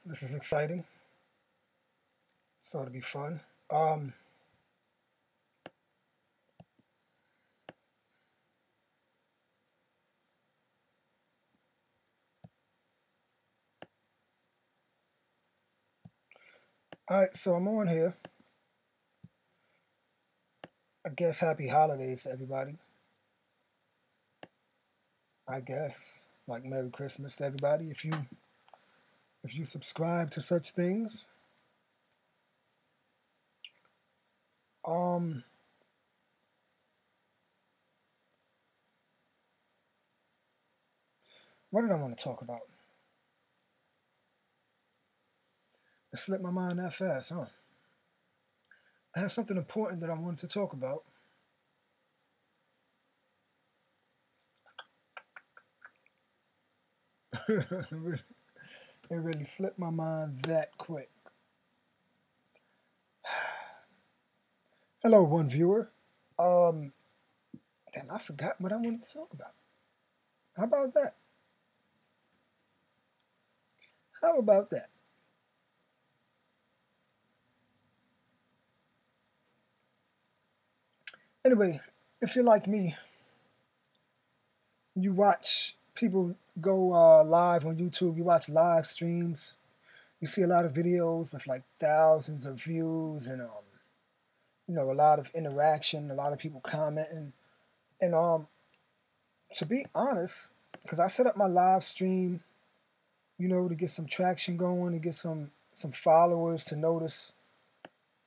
This is exciting. So it'll be fun. Um, all right, so I'm on here. I guess happy holidays to everybody. I guess like Merry Christmas to everybody. If you subscribe to such things, um, what did I want to talk about? It slipped my mind that fast, huh? I had something important that I wanted to talk about. It really slipped my mind that quick. Hello, one viewer. Um, Damn, I forgot what I wanted to talk about. How about that? How about that? Anyway, if you're like me, you watch people go live on YouTube, you watch live streams, you see a lot of videos with like thousands of views and a lot of interaction, a lot of people commenting. And to be honest, because I set up my live stream, to get some traction going, to get some followers to notice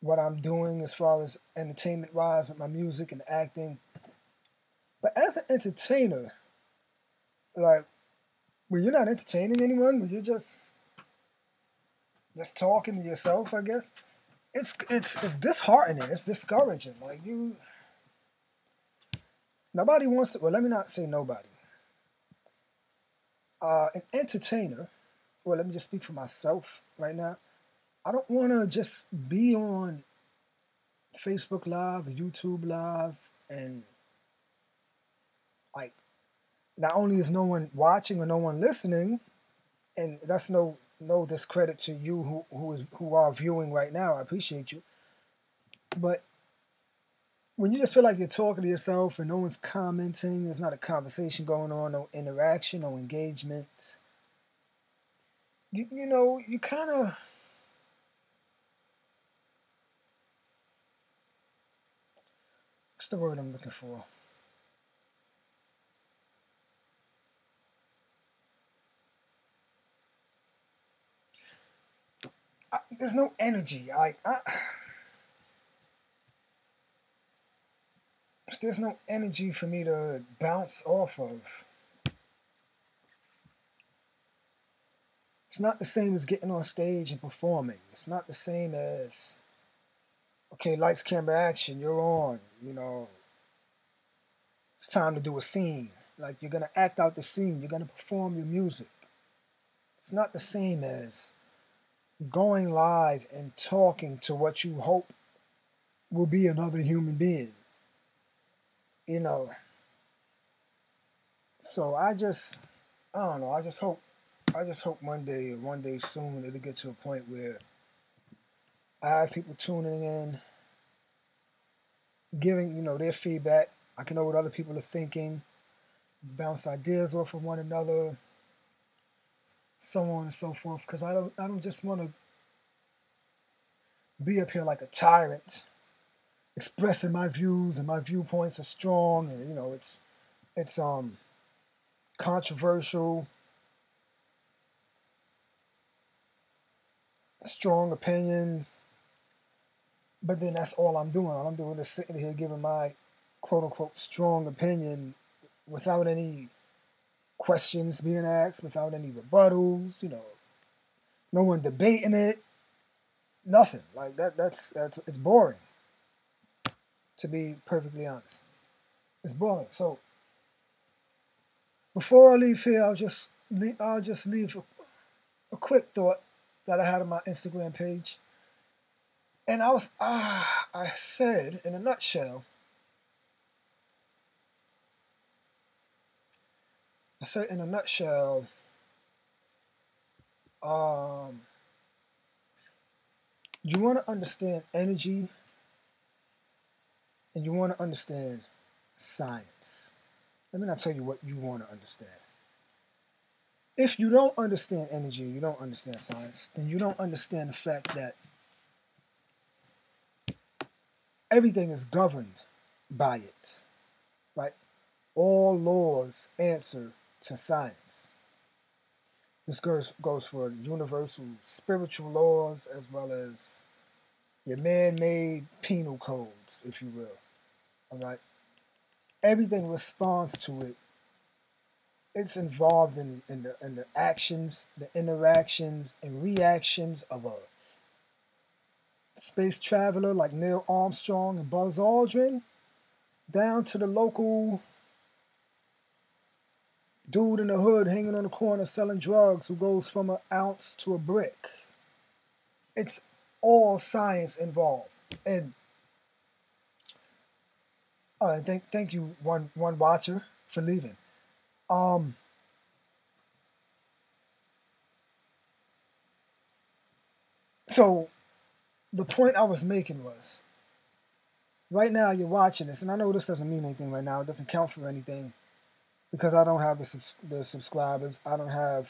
what I'm doing as far as entertainment wise with my music and acting. But as an entertainer, like when you're not entertaining anyone, when you're just talking to yourself, I guess it's disheartening. It's discouraging. Like nobody wants to. Well, let me not say nobody. An entertainer. Well, let me just speak for myself right now. I don't want to just be on Facebook Live or YouTube Live and like not only is no one watching or no one listening, and that's no discredit to you who are viewing right now. I appreciate you, but when you just feel like you're talking to yourself and no one's commenting, there's not a conversation going on, no interaction, no engagement. You kind of what's the word I'm looking for? There's no energy. There's no energy for me to bounce off of. It's not the same as getting on stage and performing. It's not the same as okay, lights, camera, action. You're on. It's time to do a scene. Like you're gonna act out the scene. You're gonna perform your music. It's not the same as going live and talking to what you hope will be another human being. You know. So I don't know. I just hope one day soon it'll get to a point where I have people tuning in, giving, their feedback. I can know what other people are thinking, bounce ideas off of one another, so on and so forth. Because I don't just want to be up here like a tyrant, expressing my views and my viewpoints are strong, and it's controversial, strong opinion. But then that's all I'm doing. All I'm doing is sitting here giving my quote unquote strong opinion without any questions being asked, without any rebuttals, no one debating it, nothing. Like that's it's boring, to be perfectly honest. It's boring. So before I leave here, I'll just leave a quick thought that I had on my Instagram page. And I said in a nutshell, I said in a nutshell, um, You want to understand energy and you want to understand science. Let me not tell you what you want to understand. If you don't understand energy, you don't understand science, then you don't understand the fact that everything is governed by it, right? All laws answer to science. This goes for universal spiritual laws as well as your man-made penal codes, if you will. All right? Everything responds to it. It's involved in the actions, the interactions, and reactions of a space traveler like Neil Armstrong and Buzz Aldrin, down to the local dude in the hood hanging on the corner selling drugs who goes from an ounce to a brick. It's all science involved. And thank you, one watcher, for leaving. So the point I was making was, right now you're watching this, and I know this doesn't mean anything right now. It doesn't count for anything because I don't have the subscribers. I don't have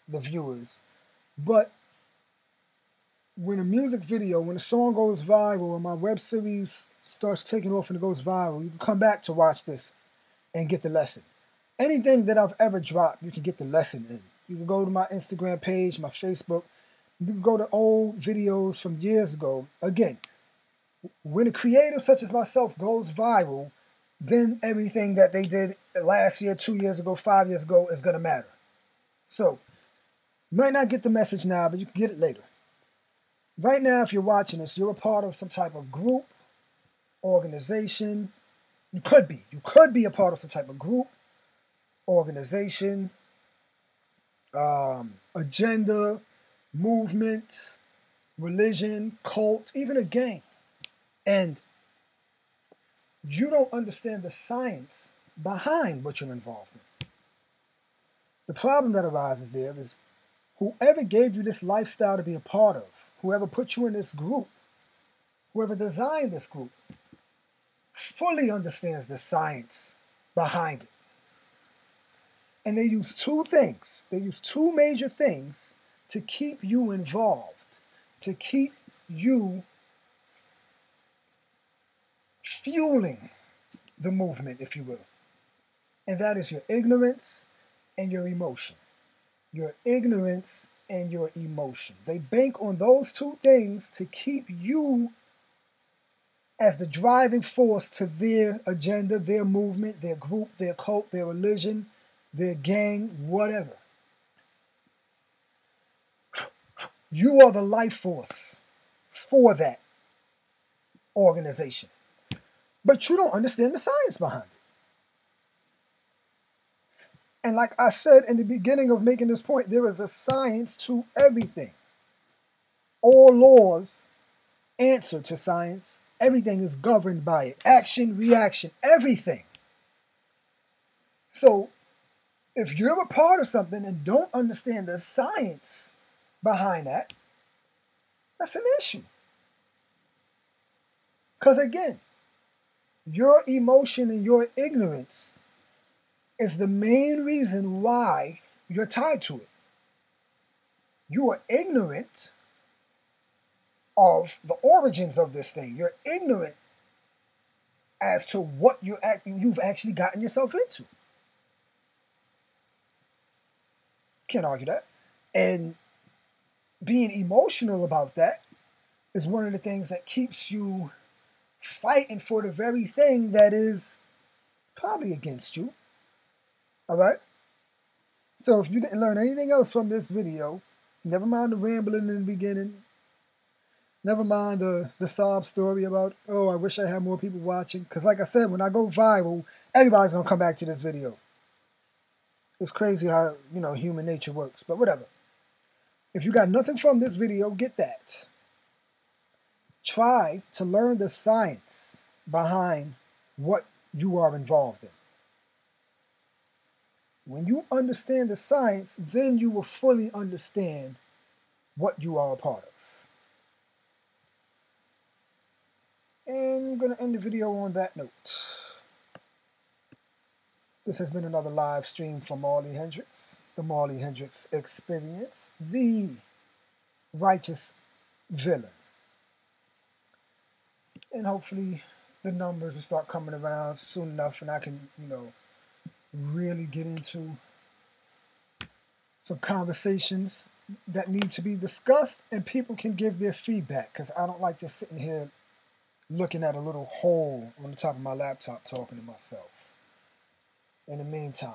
the viewers. But when a music video, when a song goes viral, or my web series starts taking off and it goes viral, you can come back to watch this and get the lesson. Anything that I've ever dropped, you can get the lesson in. You can go to my Instagram page, my Facebook. You can go to old videos from years ago. Again, when a creator such as myself goes viral, then everything that they did last year, 2 years ago, 5 years ago is going to matter. So, you might not get the message now, but you can get it later. Right now, if you're watching this, you're a part of some type of group, organization. You could be. You could be a part of some type of group, organization, agenda, movement, religion, cult, even a gang. And you don't understand the science behind what you're involved in. The problem that arises there is whoever gave you this lifestyle to be a part of, whoever put you in this group, whoever designed this group, fully understands the science behind it. And they use two things. They use two major things to keep you involved, to keep you fueling the movement, if you will. And that is your ignorance and your emotion. Your ignorance and your emotion. They bank on those two things to keep you as the driving force to their agenda, their movement, their group, their cult, their religion, their gang, whatever. You are the life force for that organization. But you don't understand the science behind it. And like I said in the beginning of making this point, there is a science to everything. All laws answer to science. Everything is governed by it. Action, reaction, everything. So if you're a part of something and don't understand the science behind that, that's an issue. Because again, your emotion and your ignorance is the main reason why you're tied to it. You are ignorant of the origins of this thing. You're ignorant as to what you've actually gotten yourself into. Can't argue that. And being emotional about that is one of the things that keeps you fighting for the very thing that is probably against you. All right? So if you didn't learn anything else from this video, never mind the rambling in the beginning, never mind the sob story about, oh, I wish I had more people watching. Because like I said, when I go viral, everybody's going to come back to this video. It's crazy how, human nature works. But whatever. If you got nothing from this video, get that. Try to learn the science behind what you are involved in. When you understand the science, then you will fully understand what you are a part of. And I'm going to end the video on that note. This has been another live stream from MarLee Hendrixx, the MarLee Hendrixx Experience, the righteous villain. And hopefully the numbers will start coming around soon enough and I can, really get into some conversations that need to be discussed and people can give their feedback, because I don't like just sitting here looking at a little hole on the top of my laptop talking to myself. In the meantime,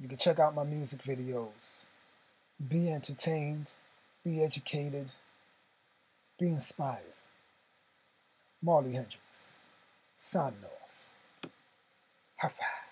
you can check out my music videos. Be entertained, be educated, be inspired. MarLee Hendrixx, signing off. High five.